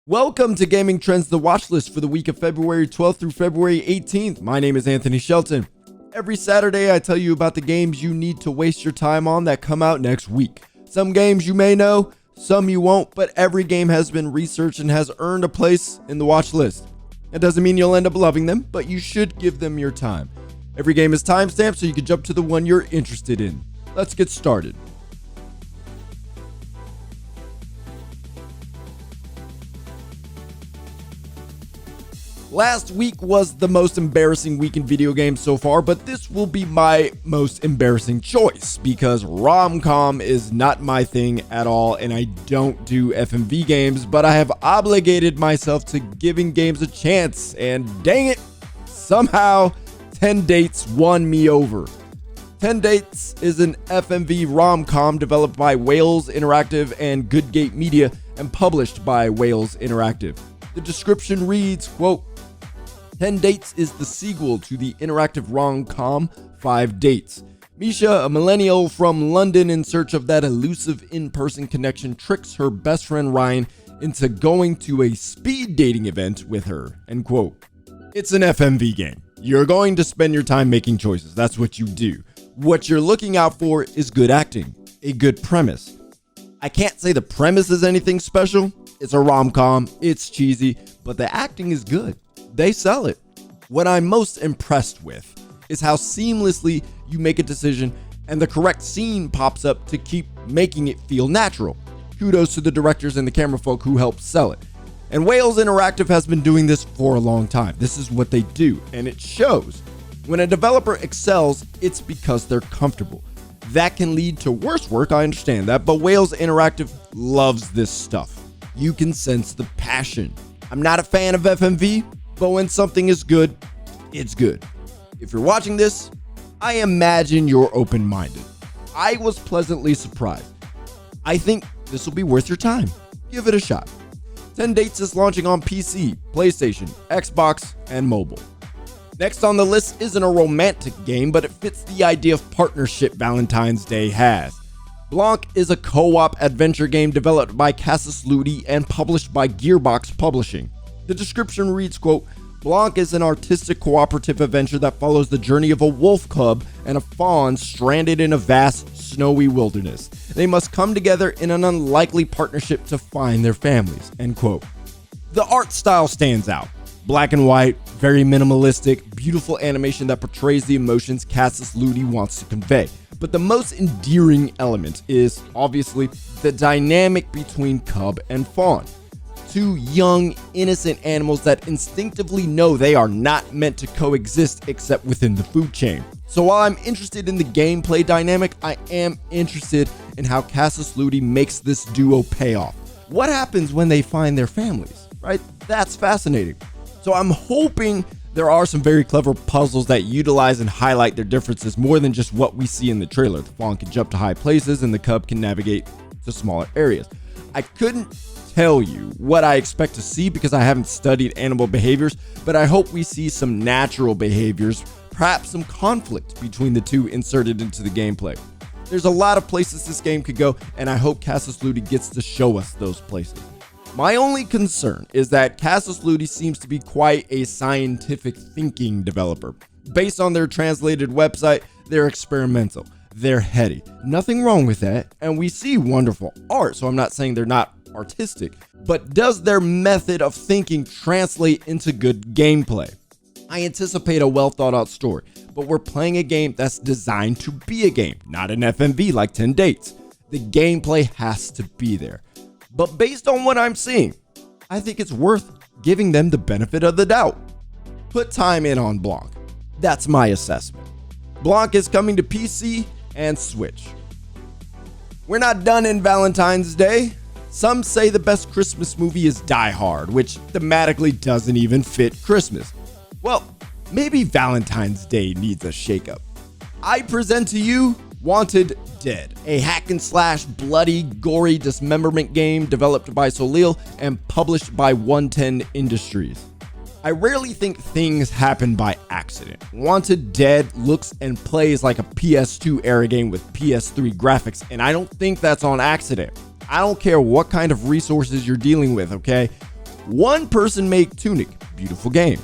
Welcome to Gaming Trends, the watch list for the week of February 12th through February 18th. My name is Anthony Shelton. Every Saturday, I tell you about the games you need to waste your time on that come out next week. Some games you may know, some you won't, but every game has been researched and has earned a place in the watch list. That doesn't mean you'll end up loving them, but you should give them your time. Every game is timestamped so you can jump to the one you're interested in. Let's get started. Last week was the most embarrassing week in video games so far, but this will be my most embarrassing choice because Romcom is not my thing at all, and I don't do FMV games, but I have obligated myself to giving games a chance, and dang it, somehow 10 Dates won me over. 10 Dates is an FMV Romcom developed by Wales Interactive and Goodgate Media and published by Wales Interactive. The description reads, quote, 10 Dates is the sequel to the interactive rom-com 5 Dates. Misha, a millennial from London in search of that elusive in-person connection, tricks her best friend Ryan into going to a speed dating event with her, end quote. It's an FMV game. You're going to spend your time making choices. That's what you do. What you're looking out for is good acting, a good premise. I can't say the premise is anything special. It's a rom-com, it's cheesy, but the acting is good. They sell it. What I'm most impressed with is how seamlessly you make a decision and the correct scene pops up to keep making it feel natural. Kudos to the directors and the camera folk who helped sell it. And Wales Interactive has been doing this for a long time. This is what they do, and it shows. When a developer excels, it's because they're comfortable. That can lead to worse work, I understand that, but Wales Interactive loves this stuff. You can sense the passion. I'm not a fan of FMV, but when something is good, it's good. If you're watching this, I imagine you're open-minded. I was pleasantly surprised. I think this will be worth your time. Give it a shot. 10 Dates is launching on PC, PlayStation, Xbox, and mobile. Next on the list isn't a romantic game, but it fits the idea of partnership Valentine's Day has. Blanc is a co-op adventure game developed by Casus Ludi and published by Gearbox Publishing. The description reads, quote, Blanc is an artistic cooperative adventure that follows the journey of a wolf cub and a fawn stranded in a vast, snowy wilderness. They must come together in an unlikely partnership to find their families, end quote. The art style stands out. Black and white, very minimalistic, beautiful animation that portrays the emotions Casus Ludi wants to convey. But the most endearing element is, obviously, the dynamic between cub and fawn. Two young, innocent animals that instinctively know they are not meant to coexist except within the food chain. So while I'm interested in the gameplay dynamic, I am interested in how Casus Ludi makes this duo pay off. What happens when they find their families, right? That's fascinating. So I'm hoping there are some very clever puzzles that utilize and highlight their differences more than just what we see in the trailer. The fawn can jump to high places and the cub can navigate to smaller areas. I couldn't tell you what I expect to see because I haven't studied animal behaviors, but I hope we see some natural behaviors, perhaps some conflict between the two inserted into the gameplay. There's a lot of places this game could go, and I hope Casus Ludi gets to show us those places. My only concern is that Casus Ludi seems to be quite a scientific thinking developer. Based on their translated website, they're experimental, they're heady. Nothing wrong with that, and we see wonderful art, so I'm not saying they're not artistic, but does their method of thinking translate into good gameplay? I anticipate a well thought out story, but we're playing a game that's designed to be a game, not an FMV like 10 Dates. The gameplay has to be there. But based on what I'm seeing, I think it's worth giving them the benefit of the doubt. Put time in on Blanc. That's my assessment. Blanc is coming to PC and Switch. We're not done in Valentine's Day. Some say the best Christmas movie is Die Hard, which thematically doesn't even fit Christmas. Well, maybe Valentine's Day needs a shakeup. I present to you Wanted Dead, a hack and slash bloody, gory dismemberment game developed by Soleil and published by 110 Industries. I rarely think things happen by accident. Wanted Dead looks and plays like a PS2 era game with PS3 graphics, and I don't think that's on accident. I don't care what kind of resources you're dealing with, okay? One person made Tunic, beautiful game.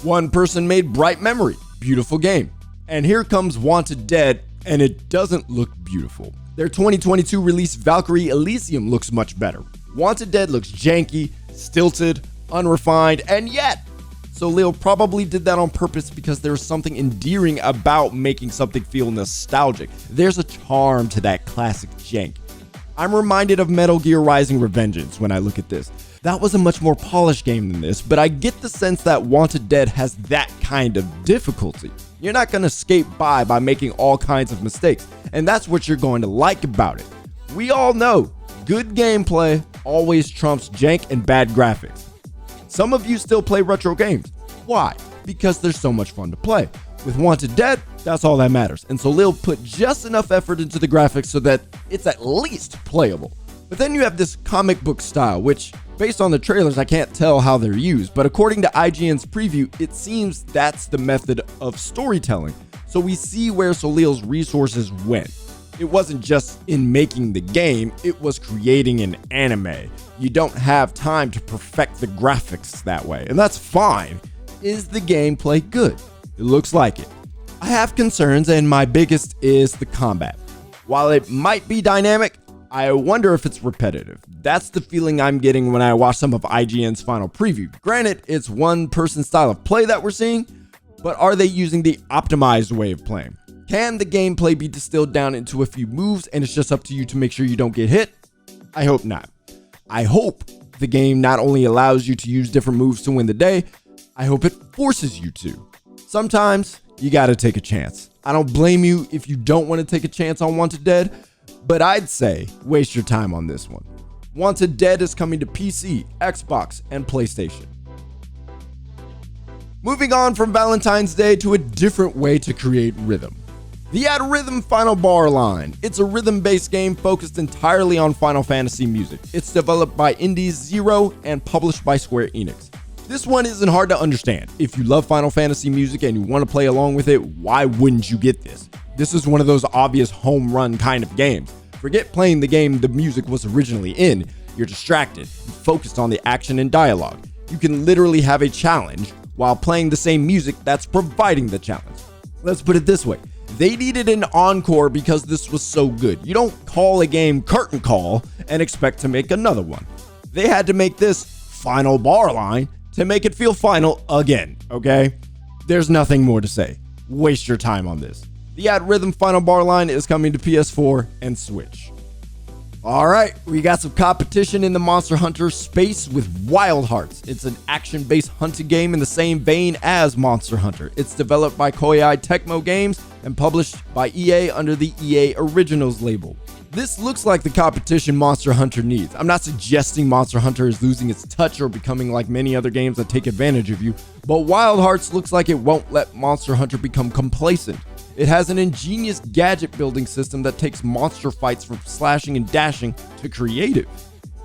One person made Bright Memory, beautiful game. And here comes Wanted Dead, and it doesn't look beautiful. Their 2022 release Valkyrie Elysium looks much better. Wanted Dead looks janky, stilted, unrefined, and yet Soleil probably did that on purpose because there's something endearing about making something feel nostalgic. There's a charm to that classic jank. I'm reminded of Metal Gear Rising: Revengeance when I look at this. That was a much more polished game than this, but I get the sense that Wanted Dead has that kind of difficulty. You're not going to skate by making all kinds of mistakes, and that's what you're going to like about it. We all know good gameplay always trumps jank and bad graphics. Some of you still play retro games. Why? Because they're so much fun to play. With Wanted Dead, that's all that matters, and Soleil put just enough effort into the graphics so that it's at least playable. But then you have this comic book style, which, based on the trailers, I can't tell how they're used, but according to IGN's preview, it seems that's the method of storytelling. So we see where Soleil's resources went. It wasn't just in making the game, it was creating an anime. You don't have time to perfect the graphics that way, and that's fine. Is the gameplay good? It looks like it. I have concerns, and my biggest is the combat. While it might be dynamic, I wonder if it's repetitive. That's the feeling I'm getting when I watch some of IGN's final preview. Granted, it's one person style of play that we're seeing, but are they using the optimized way of playing? Can the gameplay be distilled down into a few moves and it's just up to you to make sure you don't get hit? I hope not. I hope the game not only allows you to use different moves to win the day, I hope it forces you to. Sometimes you gotta take a chance. I don't blame you if you don't want to take a chance on Wanted Dead, but I'd say waste your time on this one. Wanted Dead is coming to PC, Xbox, and PlayStation. Moving on from Valentine's Day to a different way to create rhythm. Theatrhythm Final Bar Line. It's a rhythm-based game focused entirely on Final Fantasy music. It's developed by Indies Zero and published by Square Enix. This one isn't hard to understand. If you love Final Fantasy music and you want to play along with it, why wouldn't you get this? This is one of those obvious home run kind of games. Forget playing the game the music was originally in. You're distracted, focused on the action and dialogue. You can literally have a challenge while playing the same music that's providing the challenge. Let's put it this way. They needed an encore because this was so good. You don't call a game Curtain Call and expect to make another one. They had to make this Final Bar Line to make it feel final again, okay? There's nothing more to say. Waste your time on this. The Theatrhythm Final Bar Line is coming to PS4 and Switch. Alright, we got some competition in the Monster Hunter space with Wild Hearts. It's an action-based hunting game in the same vein as Monster Hunter. It's developed by Koei Tecmo Games and published by EA under the EA Originals label. This looks like the competition Monster Hunter needs. I'm not suggesting Monster Hunter is losing its touch or becoming like many other games that take advantage of you, but Wild Hearts looks like it won't let Monster Hunter become complacent. It has an ingenious gadget building system that takes monster fights from slashing and dashing to creative.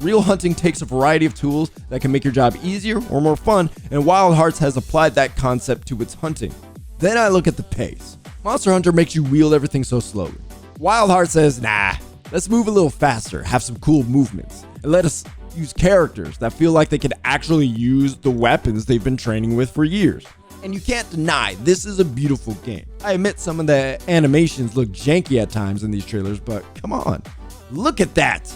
Real hunting takes a variety of tools that can make your job easier or more fun, and Wild Hearts has applied that concept to its hunting. Then I look at the pace. Monster Hunter makes you wield everything so slowly. Wild Hearts says, nah, let's move a little faster, have some cool movements, and let us use characters that feel like they can actually use the weapons they've been training with for years. And you can't deny, this is a beautiful game. I admit some of the animations look janky at times in these trailers, but come on, look at that.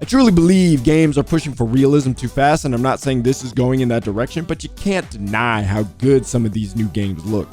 I truly believe games are pushing for realism too fast, and I'm not saying this is going in that direction, but you can't deny how good some of these new games look.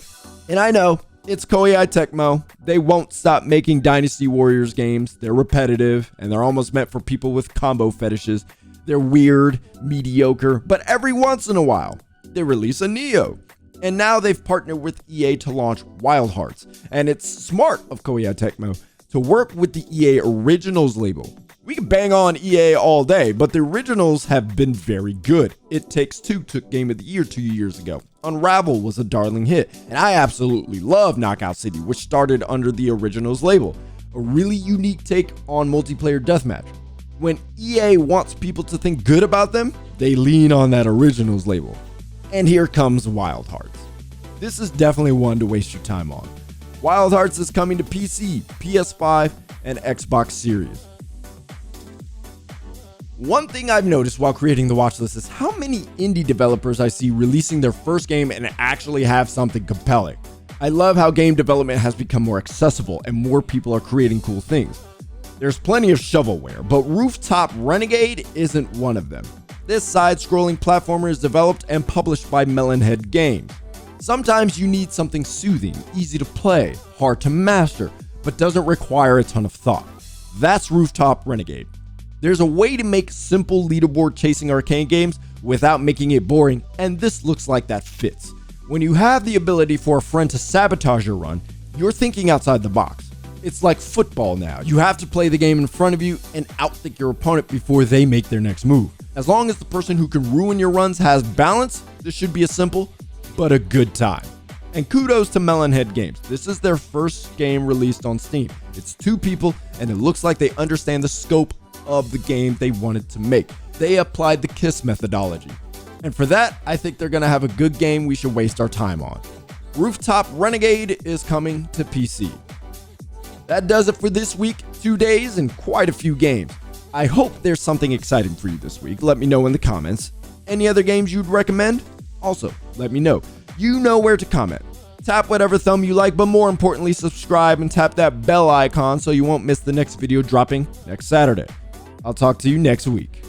And I know, it's Koei Tecmo. They won't stop making Dynasty Warriors games. They're repetitive, and they're almost meant for people with combo fetishes. They're weird, mediocre, but every once in a while, they release a Neo. And now they've partnered with EA to launch Wild Hearts. And it's smart of Koei Tecmo to work with the EA Originals label. We can bang on EA all day, but the originals have been very good. It Takes Two took Game of the Year 2 years ago. Unravel was a darling hit. And I absolutely love Knockout City, which started under the Originals label. A really unique take on multiplayer deathmatch. When EA wants people to think good about them, they lean on that Originals label. And here comes Wild Hearts. This is definitely one to waste your time on. Wild Hearts is coming to PC, PS5, and Xbox Series. One thing I've noticed while creating the watch list is how many indie developers I see releasing their first game and actually have something compelling. I love how game development has become more accessible and more people are creating cool things. There's plenty of shovelware, but Rooftop Renegade isn't one of them. This side-scrolling platformer is developed and published by Melonhead Games. Sometimes you need something soothing, easy to play, hard to master, but doesn't require a ton of thought. That's Rooftop Renegade. There's a way to make simple leaderboard chasing arcade games without making it boring, and this looks like that fits. When you have the ability for a friend to sabotage your run, you're thinking outside the box. It's like football now. You have to play the game in front of you and outthink your opponent before they make their next move. As long as the person who can ruin your runs has balance, this should be a simple but a good time. And kudos to Melonhead Games. This is their first game released on Steam. It's 2 people and it looks like they understand the scope of the game they wanted to make. They applied the KISS methodology. And for that, I think they're going to have a good game we should waste our time on. Rooftop Renegade is coming to PC. That does it for this week, 2 days, and quite a few games. I hope there's something exciting for you this week. Let me know in the comments. Any other games you'd recommend? Also, let me know. You know where to comment. Tap whatever thumb you like, but more importantly, subscribe and tap that bell icon so you won't miss the next video dropping next Saturday. I'll talk to you next week.